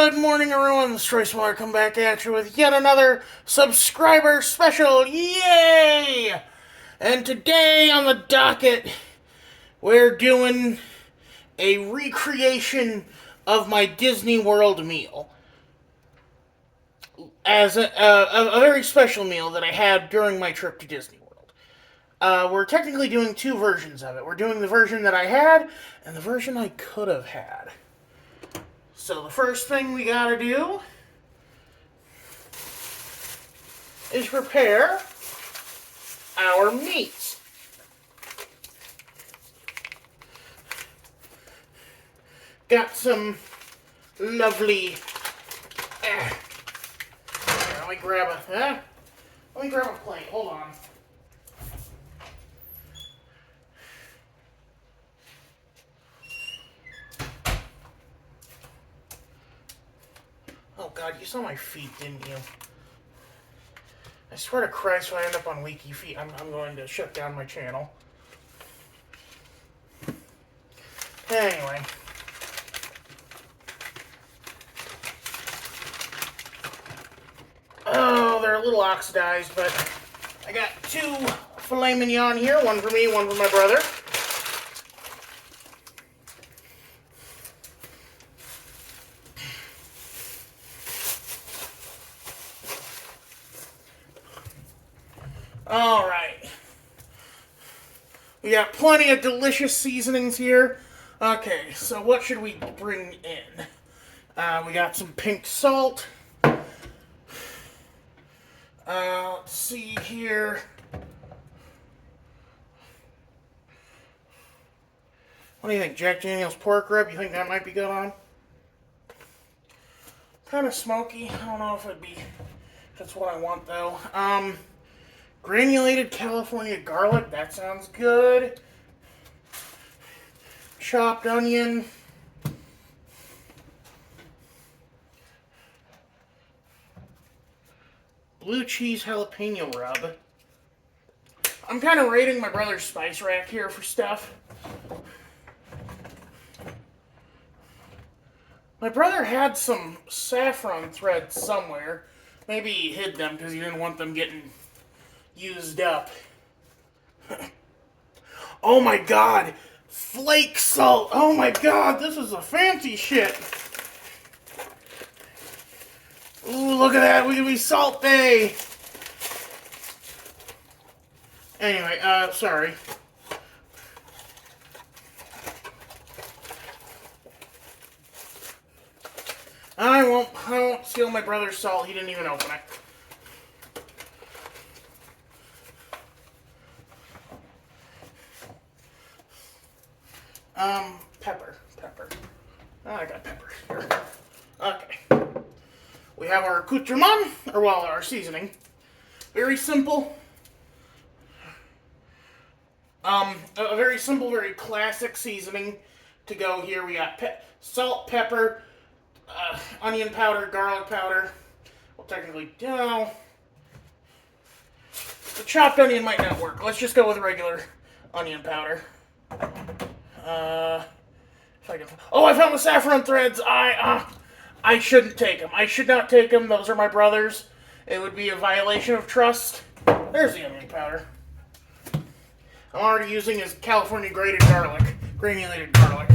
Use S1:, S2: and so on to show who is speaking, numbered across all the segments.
S1: Good morning, everyone. This is Royce. Come back at you with yet another subscriber special. Yay! And today on the docket, we're doing a recreation of my Disney World meal. As a very special meal that I had during my trip to Disney World. We're technically doing two versions of it. We're doing the version that I had and the version I could have had. So the first thing we gotta do is prepare our meats. Got some lovely. Here, let me grab a plate. Hold on. Oh God, you saw my feet, didn't you? I swear to Christ, when I end up on Wiki Feet, I'm going to shut down my channel. Anyway. Oh, they're a little oxidized, but I got two filet mignon here. One for me, one for my brother. Alright. We got plenty of delicious seasonings here. Okay, so what should we bring in? We got some pink salt. Let's see here. What do you think? Jack Daniel's pork rib? You think that might be good on? Kind of smoky. I don't know if it'd be. That's what I want though. Granulated California garlic. That sounds good. Chopped onion. Blue cheese jalapeno rub. I'm kind of raiding my brother's spice rack here for stuff. My brother had some saffron threads somewhere. Maybe he hid them because he didn't want them getting used up. Oh my God! Flake salt! Oh my God, this is a fancy shit! Ooh, look at that, we can be Salt Bay! Anyway, sorry. I won't steal my brother's salt, he didn't even open it. Pepper. Oh, I got pepper here. Okay. We have our accoutrement, our seasoning. Very simple. A very simple, very classic seasoning to go here. We got salt, pepper, onion powder, garlic powder. Well, technically, no. The chopped onion might not work. Let's just go with regular onion powder. If I can. Oh, I found the saffron threads. I shouldn't take them. I should not take them. Those are my brother's. It would be a violation of trust. There's the onion powder. I'm already using his California granulated garlic.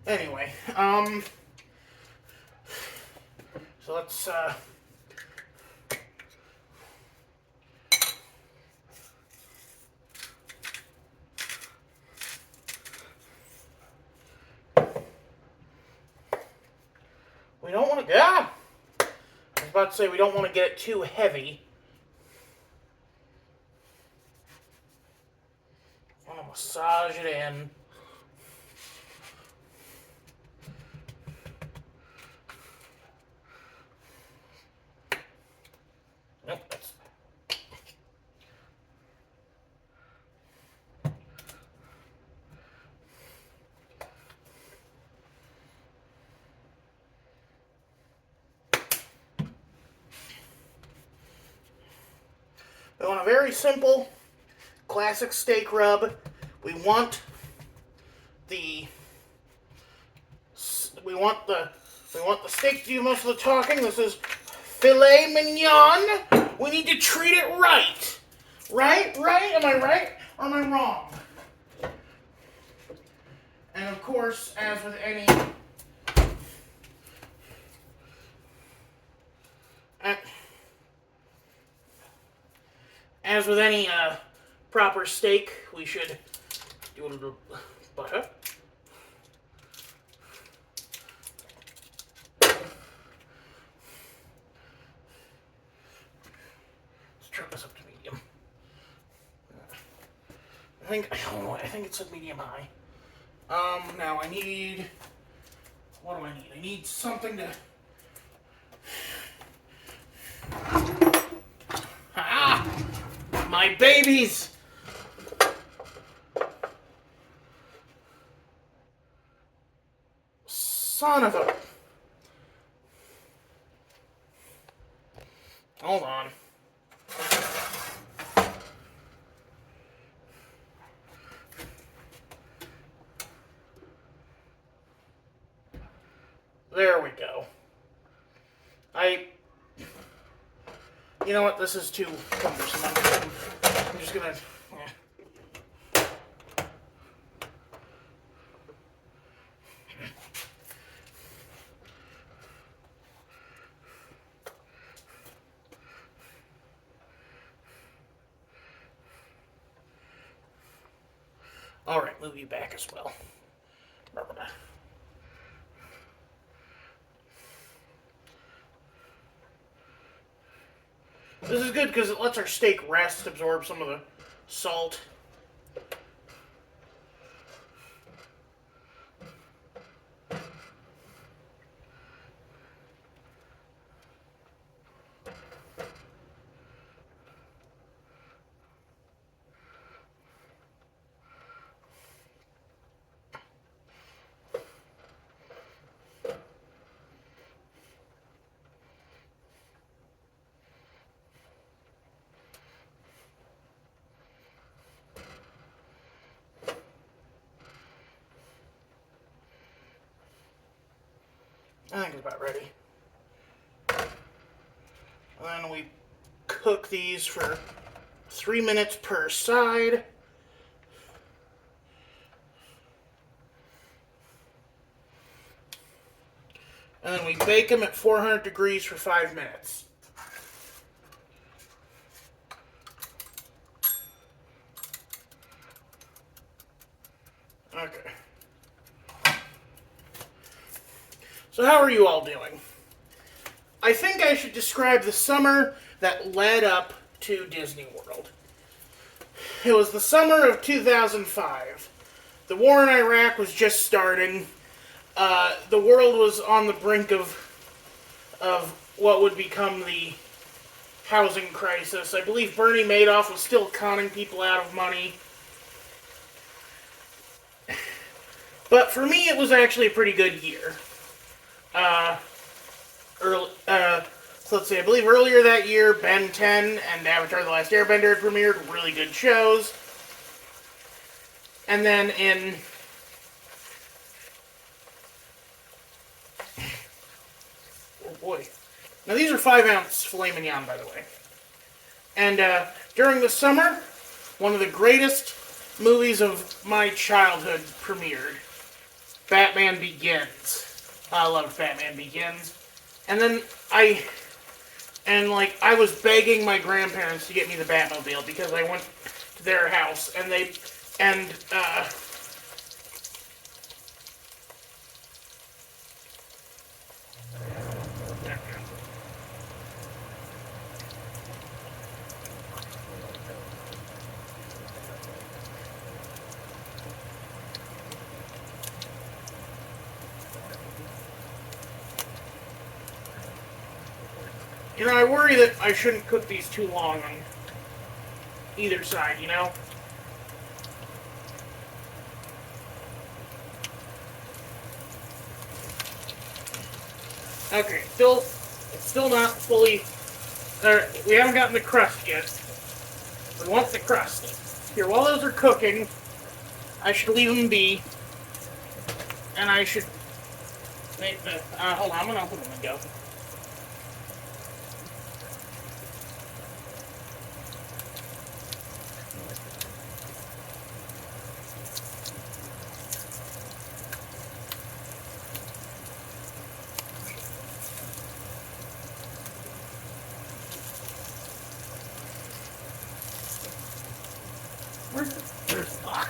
S1: Anyway, so let's we don't want to I was about to say we don't want to get it too heavy. I want to massage it in. Nope, that's... We want a very simple, classic steak rub. We want the We want the steak to do most of the talking. This is filet mignon. We need to treat it right. Right? Am I right or am I wrong? And of course, as with any proper steak, we should do a little butter. Let's turn this up to medium. I think it said medium high. Now I need, what do I need? I need something to, my babies! Son of a, hold on. There we go. You know what? This is too cumbersome. I'm just gonna. All right, move you back as well. This is good because it lets our steak rest, absorb some of the salt. I think it's about ready. And then we cook these for 3 minutes per side. And then we bake them at 400 degrees for 5 minutes. Okay. So how are you all doing? I think I should describe the summer that led up to Disney World. It was the summer of 2005. The war in Iraq was just starting. The world was on the brink of what would become the housing crisis. I believe Bernie Madoff was still conning people out of money. But for me, it was actually a pretty good year. So let's see, I believe earlier that year, Ben 10 and Avatar The Last Airbender had premiered, really good shows. And then in... Oh boy. Now these are 5-ounce filet mignon, by the way. And during the summer, one of the greatest movies of my childhood premiered. Batman Begins. I loved Batman Begins. And then I was begging my grandparents to get me the Batmobile because I went to their house and you know, I worry that I shouldn't cook these too long on either side, you know? Okay, it's still not fully, we haven't gotten the crust yet. We want the crust. Here, while those are cooking, I should leave them be, and I should Hold on, I'm gonna open them and go. Where's the fuck?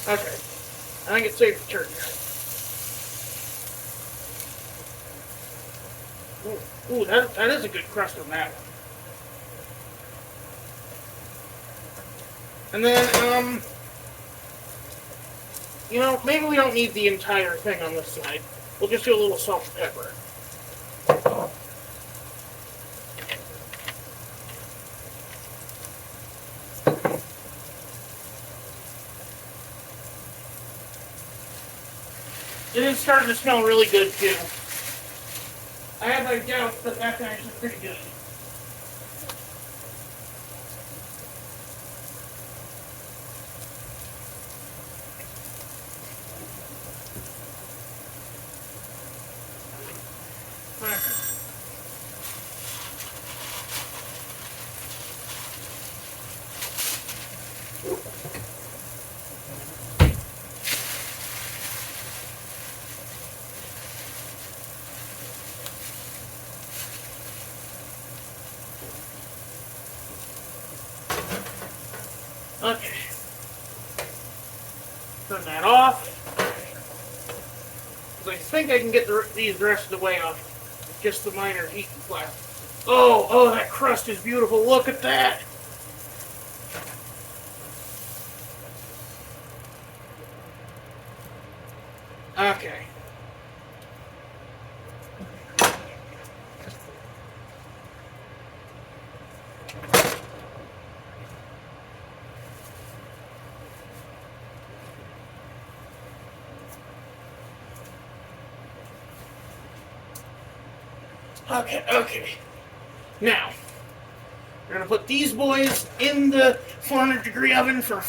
S1: Okay. I think it's safe to turn here. Ooh, that is a good crust on that one. And then, you know, maybe we don't need the entire thing on this side. We'll just do a little salt and pepper. It is starting to smell really good, too. I have my doubts, but that's actually pretty good. Okay. Turn that off. I think I can get these the rest of the way off. Just the minor heat and flash. Oh, that crust is beautiful. Look at that. Okay. Okay. Now, we're going to put these boys in the 400-degree oven for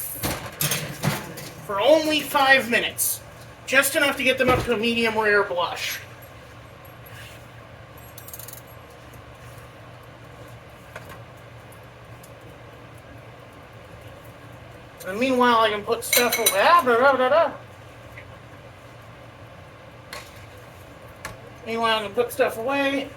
S1: only 5 minutes. Just enough to get them up to a medium rare blush. And meanwhile, I can put stuff away. Meanwhile, I can put stuff away.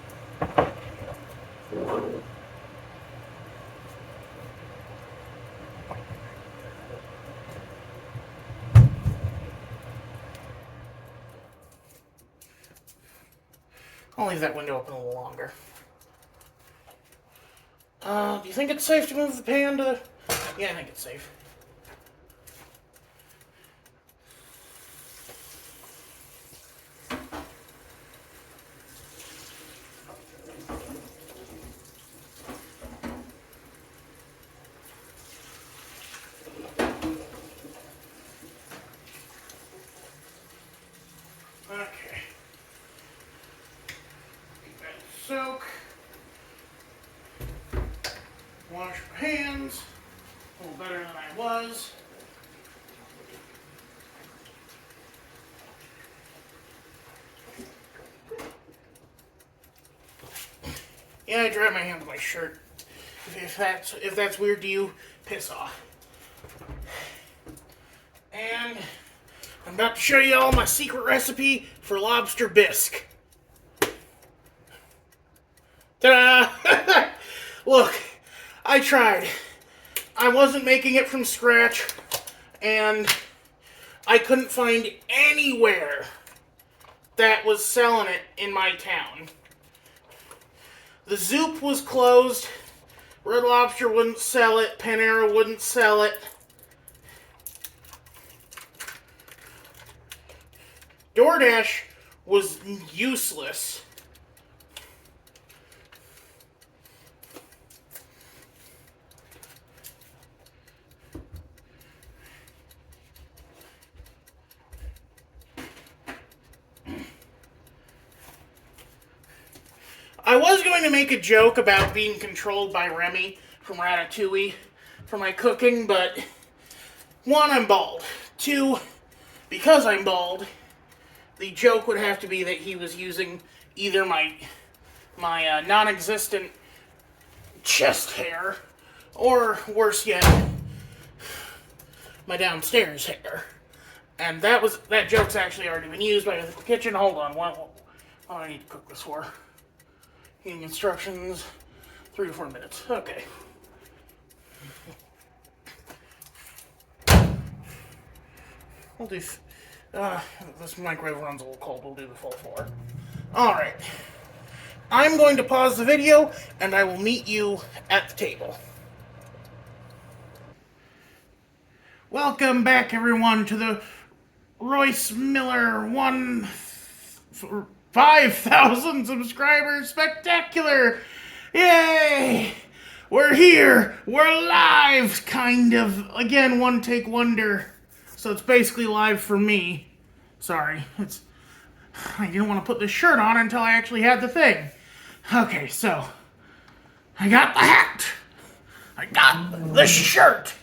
S1: I'll leave that window open a little longer. Do you think it's safe to move the pan to the... Yeah, I think it's safe. Okay. Keep that soak. Wash my hands. A little better than I was. Yeah, I dry my hands on my shirt. If that's weird to you, piss off. And I'm about to show you all my secret recipe for lobster bisque. Ta-da! Look, I tried. I wasn't making it from scratch, and I couldn't find anywhere that was selling it in my town. The Zoop was closed. Red Lobster wouldn't sell it. Panera wouldn't sell it. DoorDash was useless. was going to make a joke about being controlled by Remy from Ratatouille for my cooking, but one, I'm bald. Two, because I'm bald, the joke would have to be that he was using either my non-existent chest hair, or worse yet, my downstairs hair. And that joke's actually already been used by the kitchen. Hold on, what do I need to cook this for? Heating instructions, 3 to 4 minutes. Okay. We'll do. This microwave runs a little cold. We'll do the full 4. All right. I'm going to pause the video, and I will meet you at the table. Welcome back, everyone, to the Royce Miller 5,000 subscribers spectacular. Yay! We're here. We're live, kind of. Again, one take wonder. So it's basically live for me. Sorry, I didn't want to put this shirt on until I actually had the thing. Okay, so I got the hat. I got the shirt.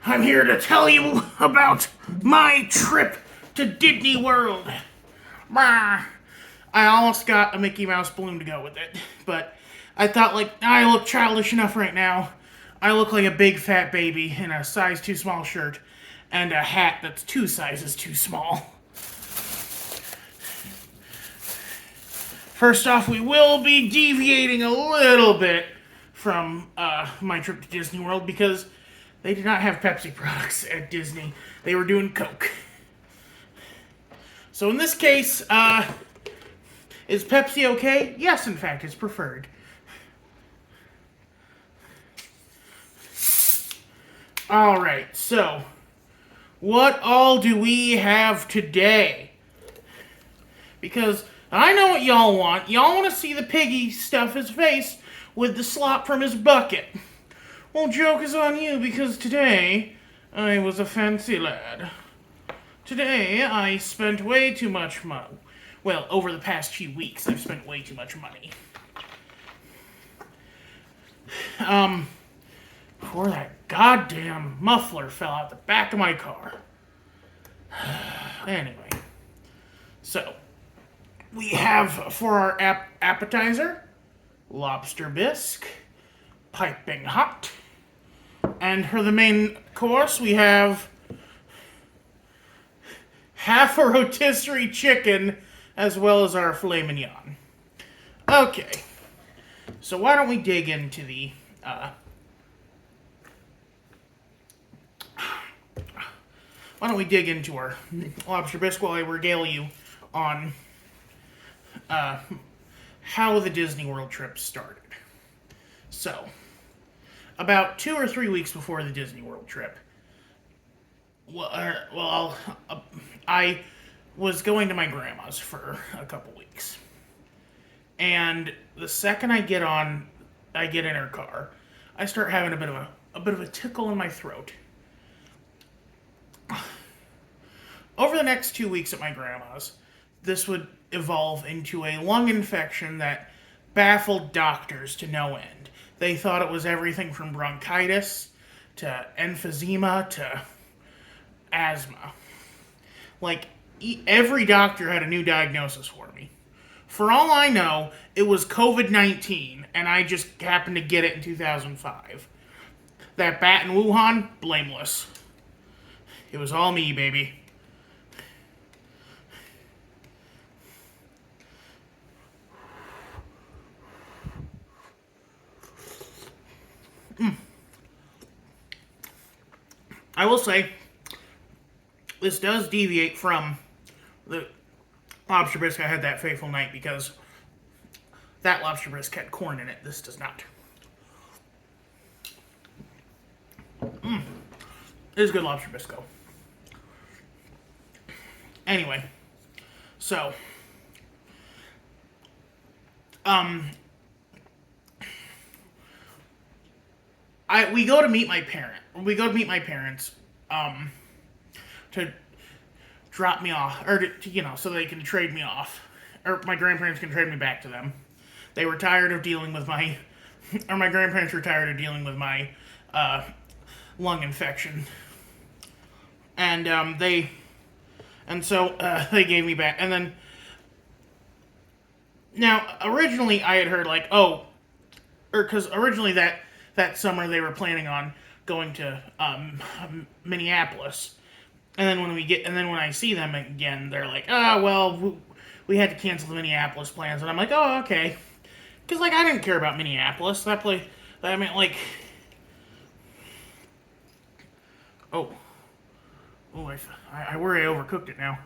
S1: I'm here to tell you about my trip to Disney World. I almost got a Mickey Mouse balloon to go with it, but I thought, I look childish enough right now. I look like a big fat baby in a size too small shirt and a hat that's 2 sizes too small. First off, we will be deviating a little bit from my trip to Disney World because they did not have Pepsi products at Disney. They were doing Coke. So in this case, is Pepsi okay? Yes, in fact, it's preferred. Alright, so what all do we have today? Because I know what y'all want. Y'all want to see the piggy stuff his face with the slop from his bucket. Well, joke is on you because today I was a fancy lad. Today I spent way too much money. Well, over the past few weeks I've spent way too much money. Before that goddamn muffler fell out the back of my car. Anyway, so we have for our appetizer, lobster bisque, piping hot. And for the main course, we have half a rotisserie chicken as well as our filet mignon. Okay, so why don't we dig into the our lobster bisque while I regale you on how the Disney World trip started. So, about 2 or 3 weeks before the Disney World trip, I was going to my grandma's for a couple weeks. And the second I get in her car, I start having a bit of a tickle in my throat. Over the next 2 weeks at my grandma's, this would evolve into a lung infection that baffled doctors to no end. They thought it was everything from bronchitis to emphysema to asthma. Every doctor had a new diagnosis for me. For all I know, it was COVID-19, and I just happened to get it in 2005. That bat in Wuhan, blameless. It was all me, baby. I will say, this does deviate from the lobster bisque I had that fateful night because that lobster bisque had corn in it. This does not. It is good lobster bisque, though. Anyway, so we go to meet my parents to drop me off, or so they can trade me off or my grandparents can trade me back to them. They were tired of dealing with my grandparents were tired of dealing with my lung infection, and they gave me back. And then now originally I had heard like, because originally that summer they were planning on going to Minneapolis. And then when I see them again, they're like, "Oh, well, we had to cancel the Minneapolis plans." And I'm like, "Oh, okay." Because, like, I didn't care about Minneapolis. That place, I mean, like, oh, I worry I overcooked it now.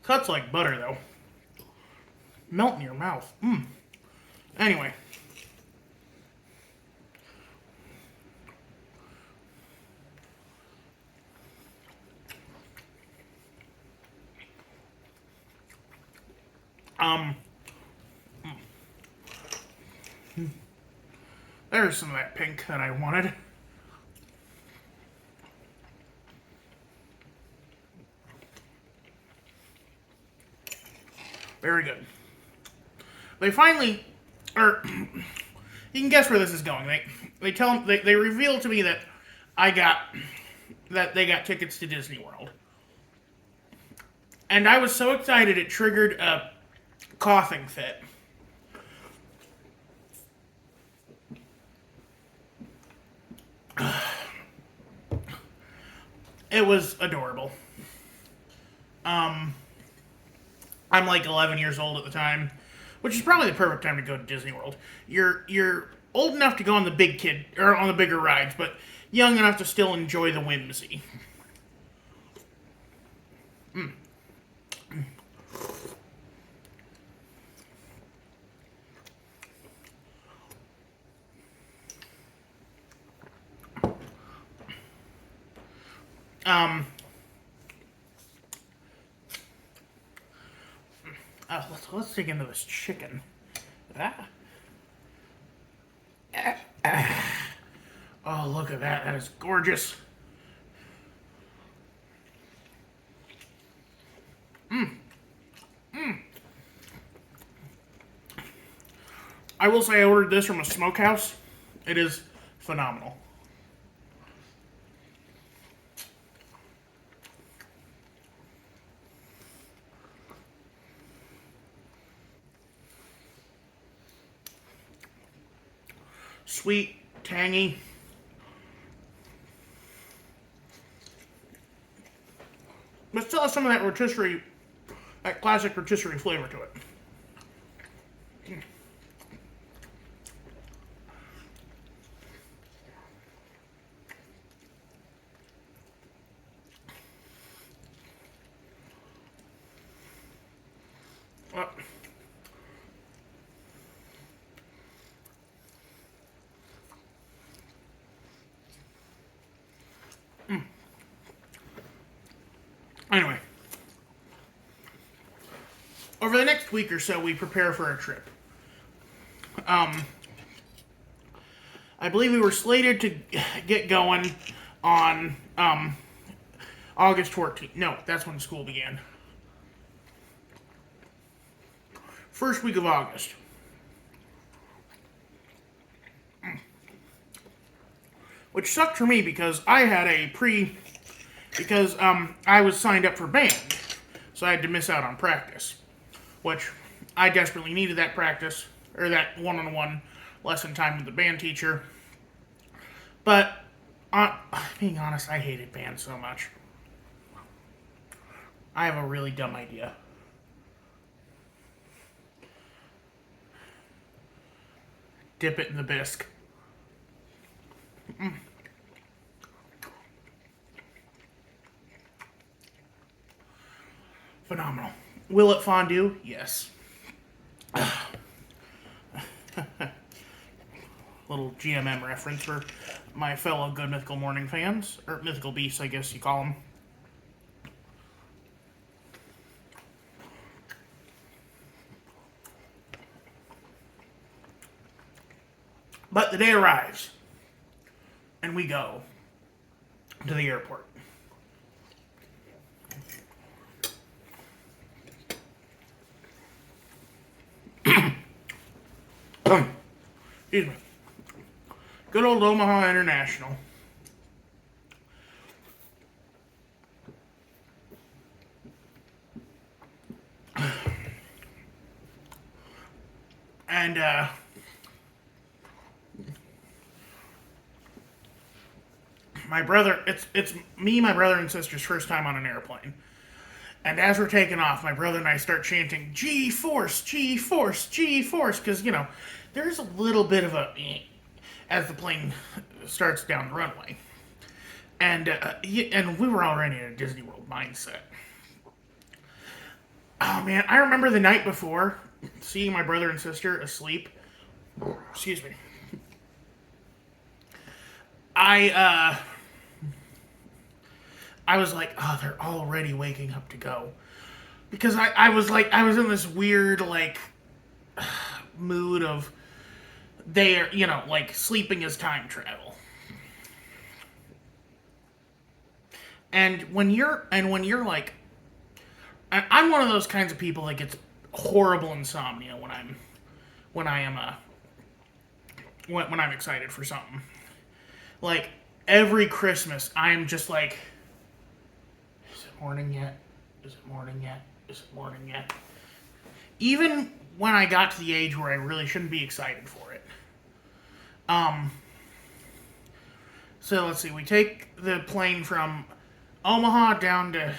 S1: Cuts like butter, though. Melt in your mouth. Anyway. There's some of that pink that I wanted. Very good. They finally, or you can guess where this is going. They reveal to me that they got tickets to Disney World, and I was so excited it triggered a coughing fit. It was adorable. I'm like 11 years old at the time, which is probably the perfect time to go to Disney World. You're old enough to go on the bigger rides, but young enough to still enjoy the whimsy. Let's dig into this chicken. Oh, look at that. That is gorgeous. I will say I ordered this from a smokehouse. It is phenomenal. Sweet, tangy. But still has some of that rotisserie, that classic rotisserie flavor to it. Anyway, over the next week or so, we prepare for a trip. I believe we were slated to get going on August 14th. No, that's when school began. First week of August. Which sucked for me because I had I was signed up for band. So I had to miss out on practice. Which I desperately needed that practice, or that one-on-one lesson time with the band teacher. But, being honest, I hated band so much. I have a really dumb idea. Dip it in the bisque. Phenomenal. Will it fondue? Yes. Little GMM reference for my fellow Good Mythical Morning fans, or Mythical Beasts, I guess you call them. But the day arrives. and we go to the airport. Excuse me. Good old Omaha International. And, my brother, it's me, my brother, and sister's first time on an airplane. And as we're taking off, my brother and I start chanting, G-Force, G-Force, G-Force, because, there's a little bit of a as the plane starts down the runway. And we were already in a Disney World mindset. Oh, man, I remember the night before seeing my brother and sister asleep. Excuse me. I was like, oh, they're already waking up to go. Because I was in this weird, mood of they're, sleeping is time travel. And when you're like, I'm one of those kinds of people that gets horrible insomnia when I'm excited for something. Like, every Christmas, I'm just like, is it morning yet? Is it morning yet? Is it morning yet? Even when I got to the age where I really shouldn't be excited for it. So let's see, we take the plane from Omaha down to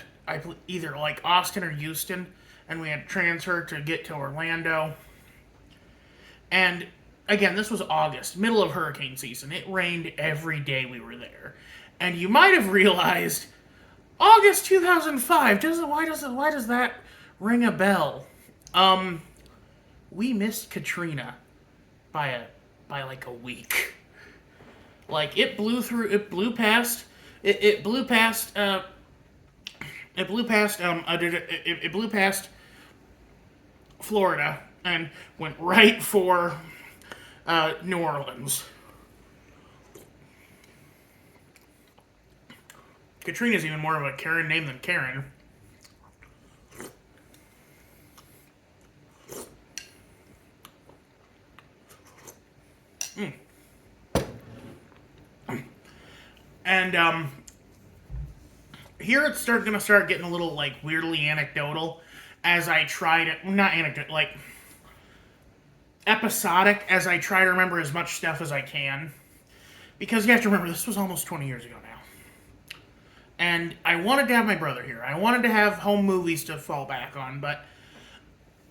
S1: either like Austin or Houston, and we had to transfer to get to Orlando. And again, this was August, middle of hurricane season. It rained every day we were there. And you might have realized August 2005. Why does that ring a bell? We missed Katrina by like a week. Like, it blew past Florida and went right for New Orleans. Katrina's even more of a Karen name than Karen. And here it's going to start getting a little weirdly anecdotal as I try to, not anecdote, episodic as I try to remember as much stuff as I can. Because you have to remember, this was almost 20 years ago now. And I wanted to have my brother here. I wanted to have home movies to fall back on, but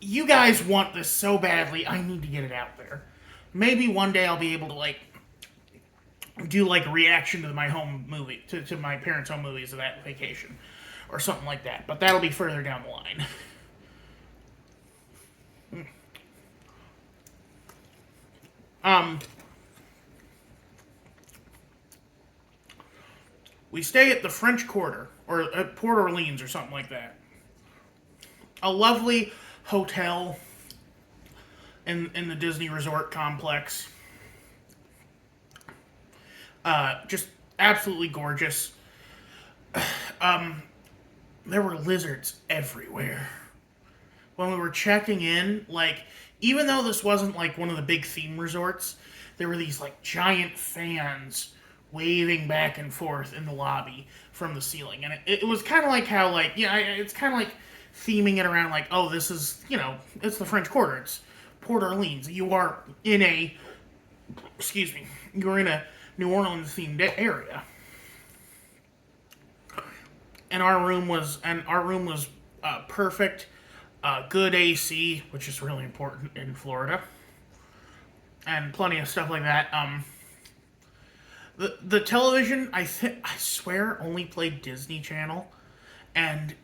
S1: you guys want this so badly, I need to get it out there. Maybe one day I'll be able to do a reaction to my home movie, to my parents' home movies of that vacation. Or something like that. But that'll be further down the line. We stay at the French Quarter, or at Port Orleans, or something like that. A lovely hotel in the Disney Resort complex. Just absolutely gorgeous. There were lizards everywhere. When we were checking in, even though this wasn't one of the big theme resorts, there were these giant fans waving back and forth in the lobby from the ceiling. And it was kind of like how, it's kind of like theming it around oh, this is, it's the French Quarter. It's Port Orleans. You are in a New Orleans themed area. And our room was perfect. Good AC, which is really important in Florida. And plenty of stuff like that. The television, I swear, only played Disney Channel, and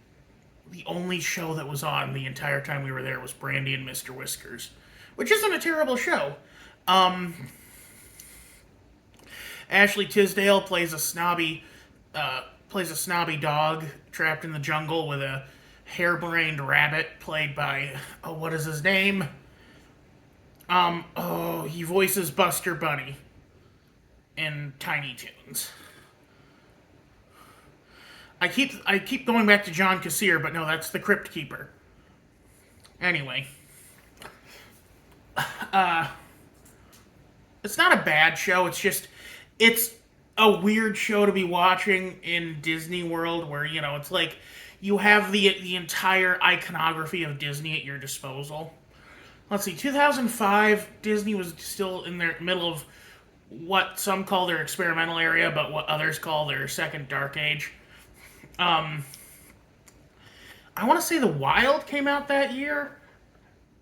S1: the only show that was on the entire time we were there was Brandy and Mr. Whiskers, which isn't a terrible show. Ashley Tisdale plays a snobby dog trapped in the jungle with a harebrained rabbit played by what is his name? He voices Buster Bunny. in Tiny Toons. I keep going back to John Cassier, but no, that's the Crypt Keeper. Anyway, it's not a bad show. It's a weird show to be watching in Disney World, where it's like you have the entire iconography of Disney at your disposal. Let's see, 2005, Disney was still in their middle of what some call their experimental area, but what others call their second dark age. I want to say The Wild came out that year.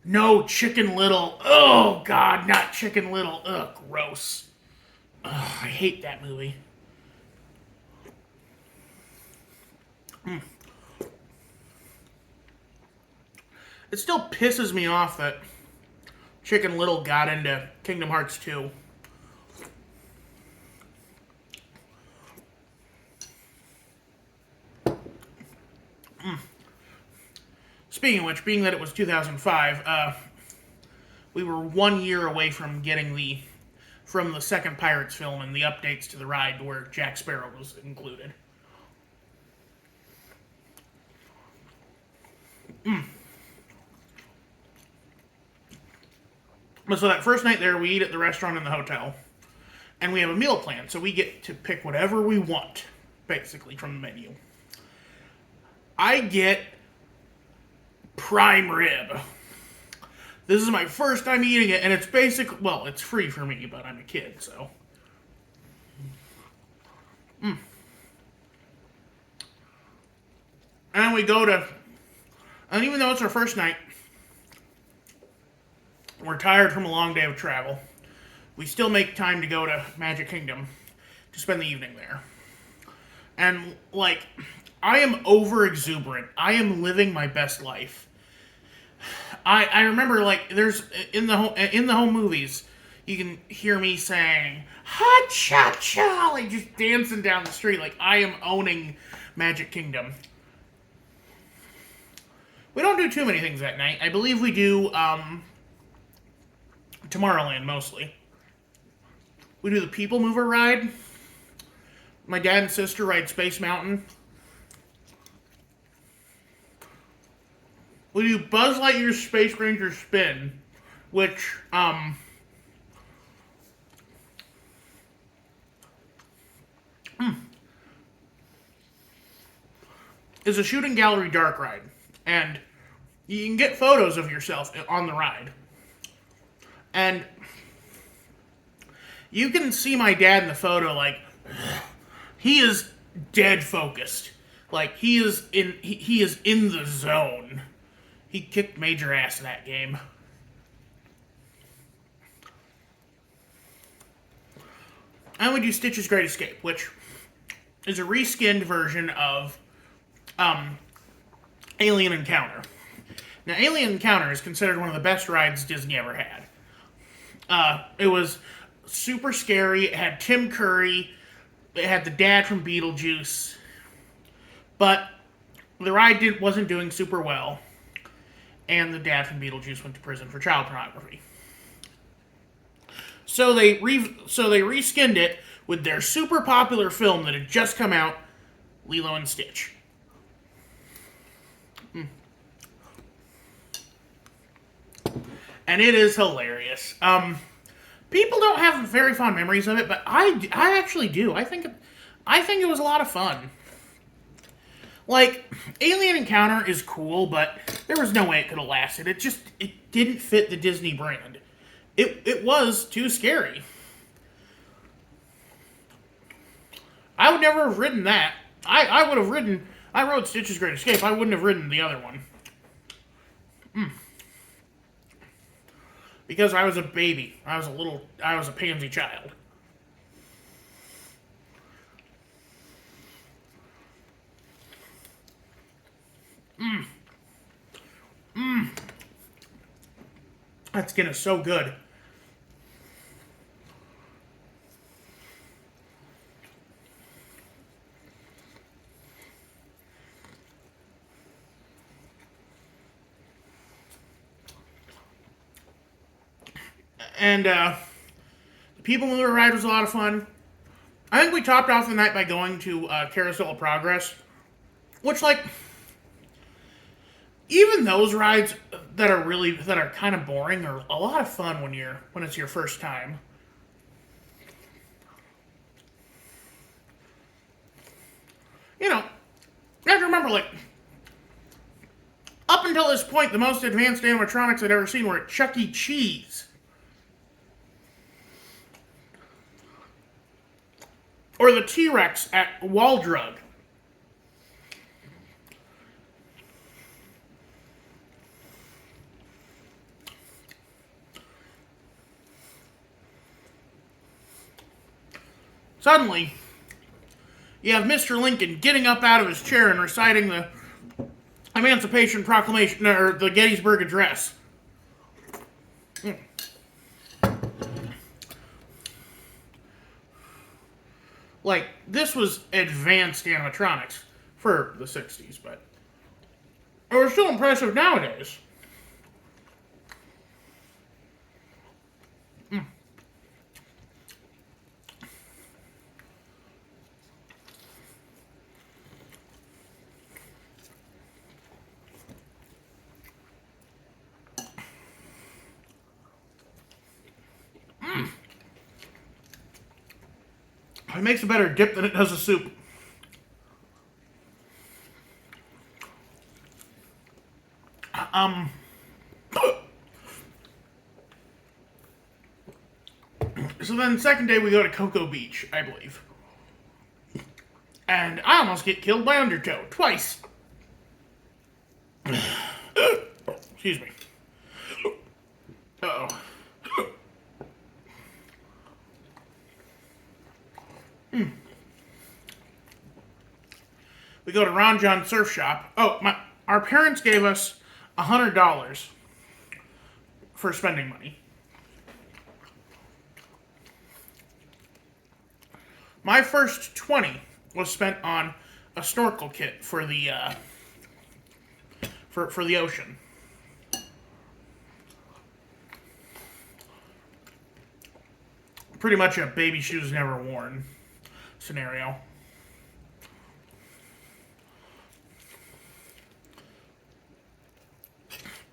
S1: No, Chicken Little. Oh, God, not Chicken Little. Ugh, gross. Ugh, I hate that movie. It still pisses me off that Chicken Little got into Kingdom Hearts 2. Speaking of which, being that it was 2005, we were 1 year away from getting from the second Pirates film and the updates to the ride where Jack Sparrow was included. But so that first night there, we eat at the restaurant in the hotel, and we have a meal plan, so we get to pick whatever we want, basically, from the menu. I get prime rib. This is my first time eating it, and it's it's free for me, but I'm a kid, so. And we go to, and even though it's our first night, we're tired from a long day of travel, we still make time to go to Magic Kingdom to spend the evening there. And, I am over exuberant. I am living my best life. I remember, there's in the home movies, you can hear me saying "ha cha cha," just dancing down the street, I am owning Magic Kingdom. We don't do too many things that night. I believe we do Tomorrowland mostly. We do the People Mover ride. My dad and sister ride Space Mountain. We do Buzz Lightyear's Space Ranger Spin, which, is a shooting gallery dark ride. And you can get photos of yourself on the ride. And you can see my dad in the photo, he is dead focused. He is in the zone. He kicked major ass in that game. And we do Stitch's Great Escape, which is a reskinned version of Alien Encounter. Now, Alien Encounter is considered one of the best rides Disney ever had. It was super scary. It had Tim Curry. It had the dad from Beetlejuice. But the ride wasn't doing super well. And the dad from Beetlejuice went to prison for child pornography. So they reskinned it with their super popular film that had just come out, Lilo and Stitch. And it is hilarious. People don't have very fond memories of it, but I actually do. I think it was a lot of fun. Alien Encounter is cool, but there was no way it could have lasted. It didn't fit the Disney brand. It was too scary. I would never have ridden that. I rode Stitch's Great Escape. I wouldn't have ridden the other one. Because I was a baby. I was a pansy child. That skin is so good. And the People Mover ride was a lot of fun. I think we topped off the night by going to Carousel of Progress, which, like, even those rides that are kind of boring are a lot of fun when it's your first time. You know, you have to remember, like, up until this point, the most advanced animatronics I'd ever seen were at Chuck E. Cheese. Or the T-Rex at Waldrug. Suddenly, you have Mr. Lincoln getting up out of his chair and reciting the Emancipation Proclamation, or the Gettysburg Address. Like, this was advanced animatronics for the 60s, but it was still impressive nowadays. It makes a better dip than it does a soup. So then, second day we go to Cocoa Beach, I believe. And I almost get killed by Undertow twice. Excuse me. Uh-oh. We go to Ron John Surf Shop. Our parents gave us $100 for spending money. My first 20 was spent on a snorkel kit for the for the ocean. Pretty much a baby shoes never worn scenario.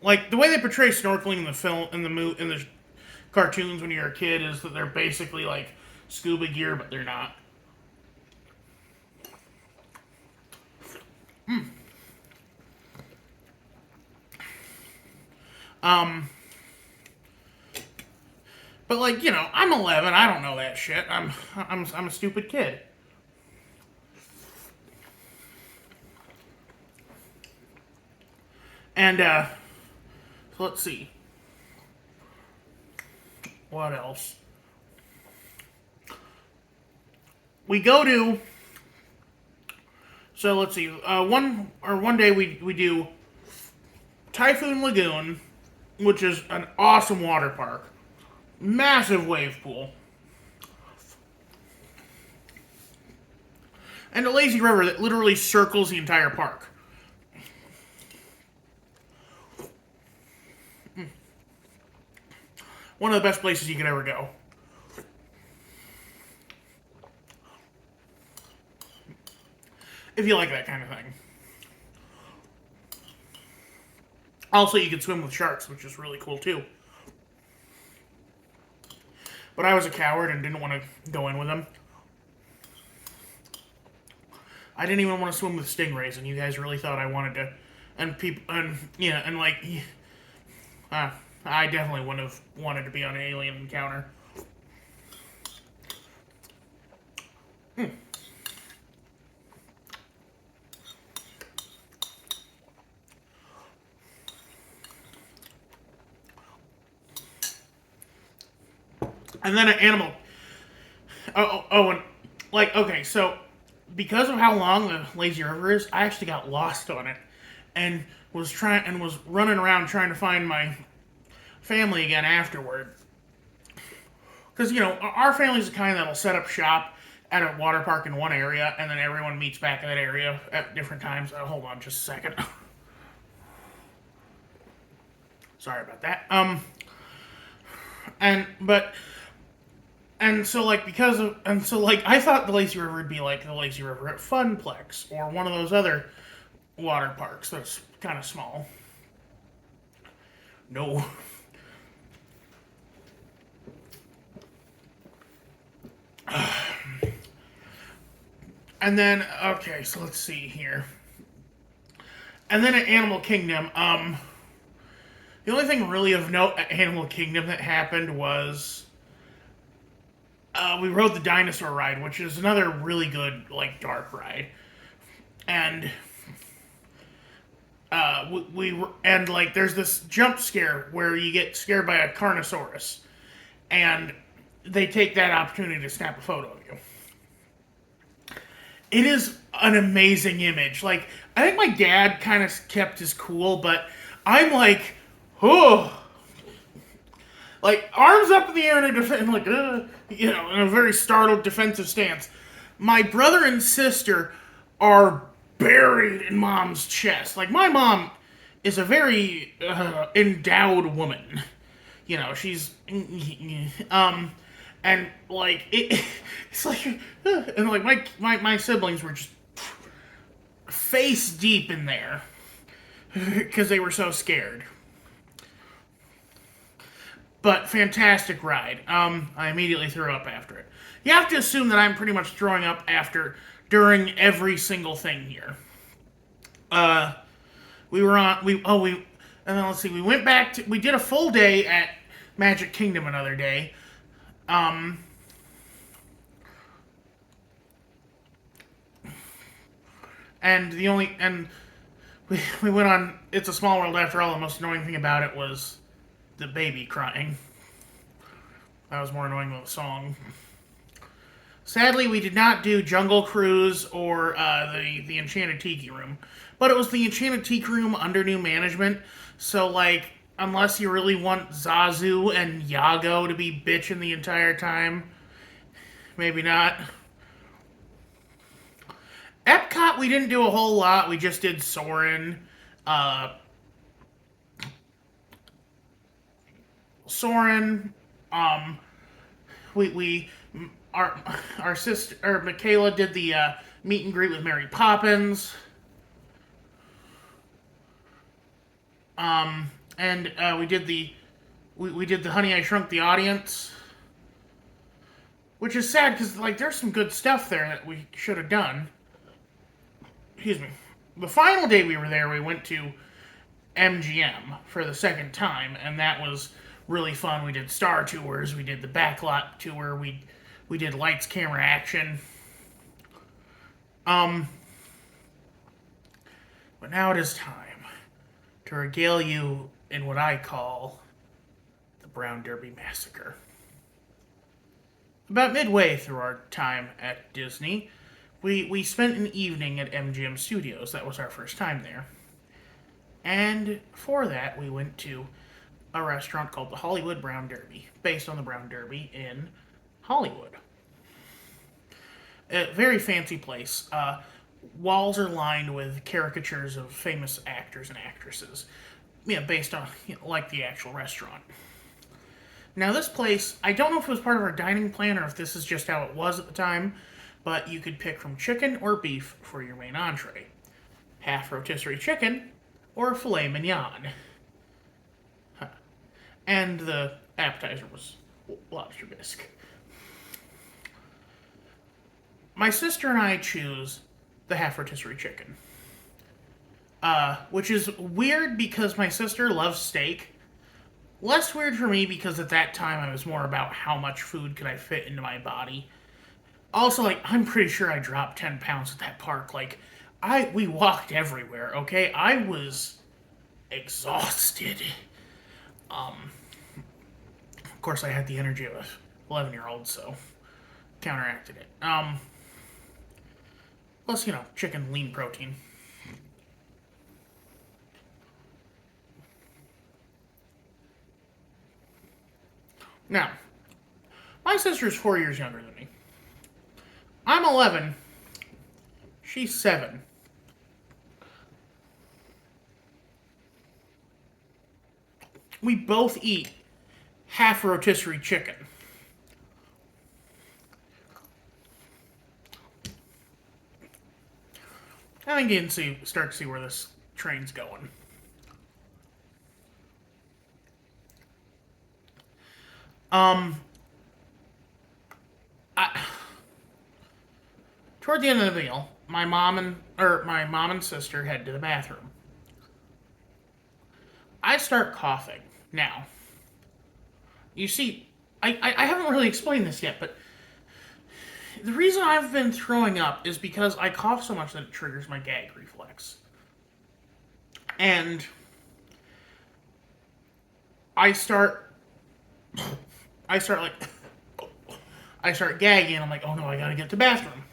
S1: Like, the way they portray snorkeling in the film, in the cartoons when you're a kid, is that they're basically like scuba gear, but they're not. But, like, you know, I'm 11. I don't know that shit. I'm a stupid kid. And so let's see. What else? We go to. So let's see. One day we do Typhoon Lagoon, which is an awesome water park. Massive wave pool. And a lazy river that literally circles the entire park. One of the best places you could ever go. If you like that kind of thing. Also, you can swim with sharks, which is really cool too. But I was a coward and didn't want to go in with them. I didn't even want to swim with stingrays, and you guys really thought I wanted to. I definitely wouldn't have wanted to be on an alien encounter. And then an animal. Okay, so because of how long the lazy river is, I actually got lost on it, and was running around trying to find my family again afterward. Because, you know, our family's the kind that'll set up shop at a water park in one area, and then everyone meets back in that area at different times. Hold on just a second. Sorry about that. And so, like, I thought the lazy river would be like the lazy river at Funplex or one of those other water parks that's kind of small. No. And then, okay, so let's see here. And then at Animal Kingdom, the only thing really of note at Animal Kingdom that happened was we rode the dinosaur ride, which is another really good, like, dark ride. And and like there's this jump scare where you get scared by a Carnosaurus, and they take that opportunity to snap a photo of you. It is an amazing image. Like, I think my dad kind of kept his cool, but I'm like, oh, like arms up in the air and like, in a very startled defensive stance. My brother and sister are buried in mom's chest. Like, my mom is a very endowed woman. She's and like it's like and like my siblings were just face deep in there because they were so scared. But fantastic ride. I immediately threw up after it. You have to assume that I'm pretty much throwing up during every single thing here. We were on and then let's see. We did a full day at Magic Kingdom another day. And we went on It's a Small World after all. The most annoying thing about it was the baby crying. That was more annoying than the song. Sadly, we did not do Jungle Cruise or the Enchanted Tiki Room. But it was the Enchanted Tiki Room under new management. So, like, unless you really want Zazu and Yago to be bitching the entire time, maybe not. Epcot, we didn't do a whole lot. We just did Soarin'. Soarin'. Our sister, or Michaela, did the meet and greet with Mary Poppins. And we did the Honey I Shrunk the Audience, which is sad because like there's some good stuff there that we should have done. Excuse me. The final day we were there, we went to MGM for the second time, and that was really fun. We did Star Tours, we did the Backlot Tour, we did Lights, Camera, Action. But now it is time to regale you in what I call the Brown Derby Massacre. About midway through our time at Disney, we spent an evening at MGM Studios. That was our first time there. And for that, we went to a restaurant called the Hollywood Brown Derby, based on the Brown Derby in Hollywood. A very fancy place. Walls are lined with caricatures of famous actors and actresses. Based on, like the actual restaurant. Now this place, I don't know if it was part of our dining plan or if this is just how it was at the time, but you could pick from chicken or beef for your main entree. Half rotisserie chicken or filet mignon. And the appetizer was lobster bisque. My sister and I choose the half rotisserie chicken. Which is weird because my sister loves steak. Less weird for me because at that time I was more about how much food could I fit into my body. Also, like, I'm pretty sure I dropped 10 pounds at that park. Like, we walked everywhere, okay? I was exhausted. Of course, I had the energy of a 11-year-old, so counteracted it. Plus, chicken, lean protein. Now, my sister's 4 years younger than me. I'm 11. She's 7. We both eat half rotisserie chicken. I think you can start to see where this train's going. Toward the end of the meal, my mom and sister head to the bathroom. I start coughing. Now, you see, I haven't really explained this yet, but the reason I've been throwing up is because I cough so much that it triggers my gag reflex. And I start gagging, and I'm like, oh no, I gotta get to the bathroom.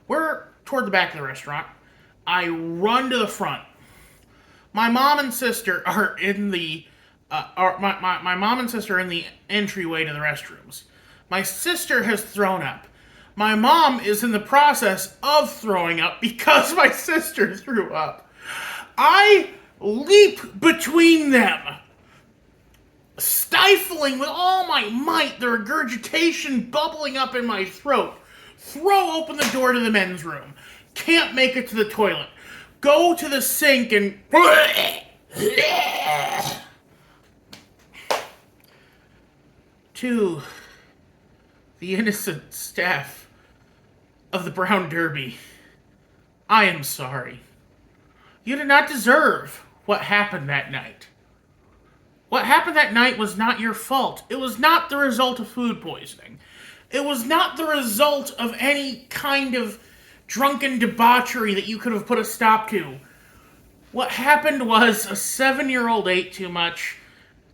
S1: We're toward the back of the restaurant. I run to the front. My mom and sister are in the my mom and sister are in the entryway to the restrooms. My sister has thrown up. My mom is in the process of throwing up because my sister threw up. I leap between them, stifling with all my might the regurgitation bubbling up in my throat. Throw open the door to the men's room. Can't make it to the toilet. Go to the sink and... To the innocent staff of the Brown Derby, I am sorry. You did not deserve what happened that night. What happened that night was not your fault. It was not the result of food poisoning. It was not the result of any kind of drunken debauchery that you could have put a stop to. What happened was a 7-year-old ate too much,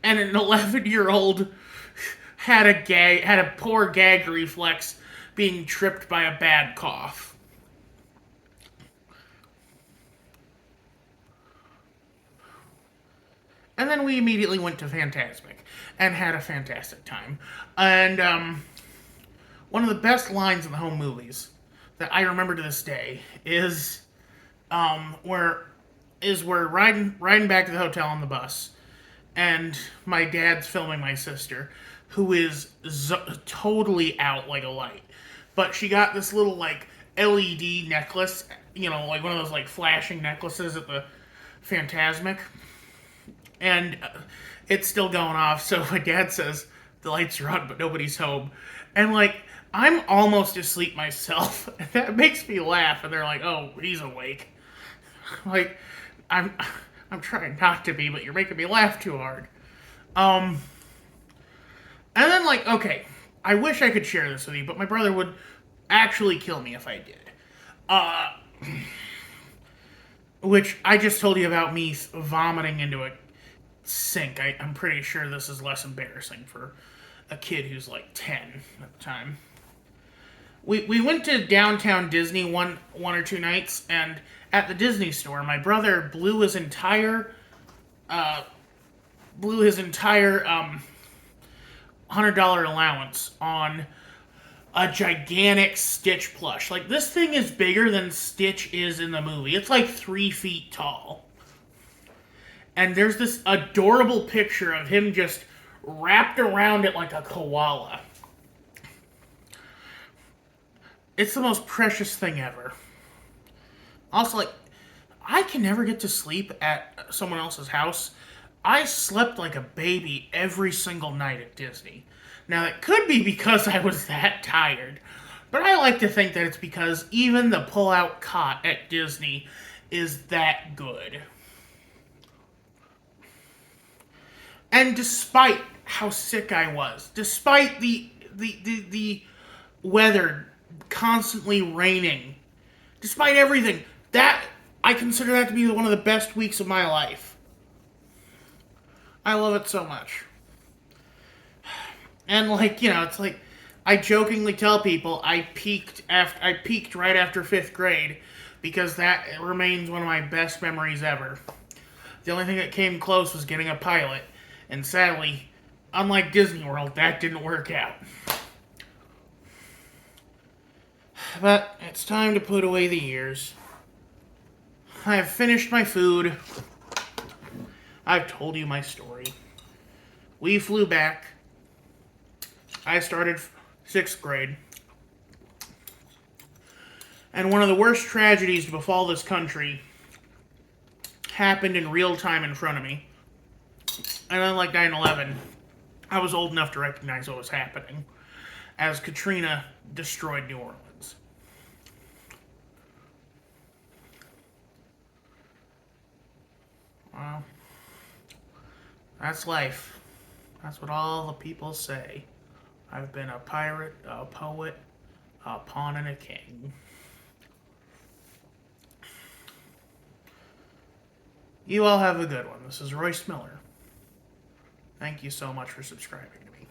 S1: and an 11-year-old had a poor gag reflex being tripped by a bad cough. And then we immediately went to Fantasmic and had a fantastic time. And one of the best lines in the home movies that I remember to this day is where we're riding back to the hotel on the bus, and my dad's filming my sister, who is totally out like a light. But she got this little like LED necklace, like one of those like flashing necklaces at the Fantasmic. And it's still going off, so my dad says the lights are on, but nobody's home. And like, I'm almost asleep myself. And that makes me laugh. And they're like, "Oh, he's awake." Like, I'm trying not to be, but you're making me laugh too hard. And then like, okay, I wish I could share this with you, but my brother would actually kill me if I did. Which I just told you about me vomiting into a sink. I'm pretty sure this is less embarrassing for a kid who's like 10 at the time. We went to downtown Disney one or two nights, and at the Disney store, my brother blew his entire $100 allowance on a gigantic Stitch plush. Like, this thing is bigger than Stitch is in the movie. It's like 3 feet tall. And there's this adorable picture of him just wrapped around it like a koala. It's the most precious thing ever. Also, like, I can never get to sleep at someone else's house. I slept like a baby every single night at Disney. Now, it could be because I was that tired, but I like to think that it's because even the pull-out cot at Disney is that good. And despite how sick I was, despite the weather constantly raining, despite everything, that I consider that to be one of the best weeks of my life. I love it so much. And like, it's like I jokingly tell people I peaked right after 5th grade because that remains one of my best memories ever. The only thing that came close was getting a pilot, and sadly, unlike Disney World, that didn't work out. But it's time to put away the years. I have finished my food. I've told you my story. We flew back. I started 6th grade. And one of the worst tragedies to befall this country happened in real time in front of me. And unlike 9/11, I was old enough to recognize what was happening as Katrina destroyed New Orleans. Well, that's life. That's what all the people say. I've been a pirate, a poet, a pawn, and a king. You all have a good one. This is Royce Miller. Thank you so much for subscribing to me.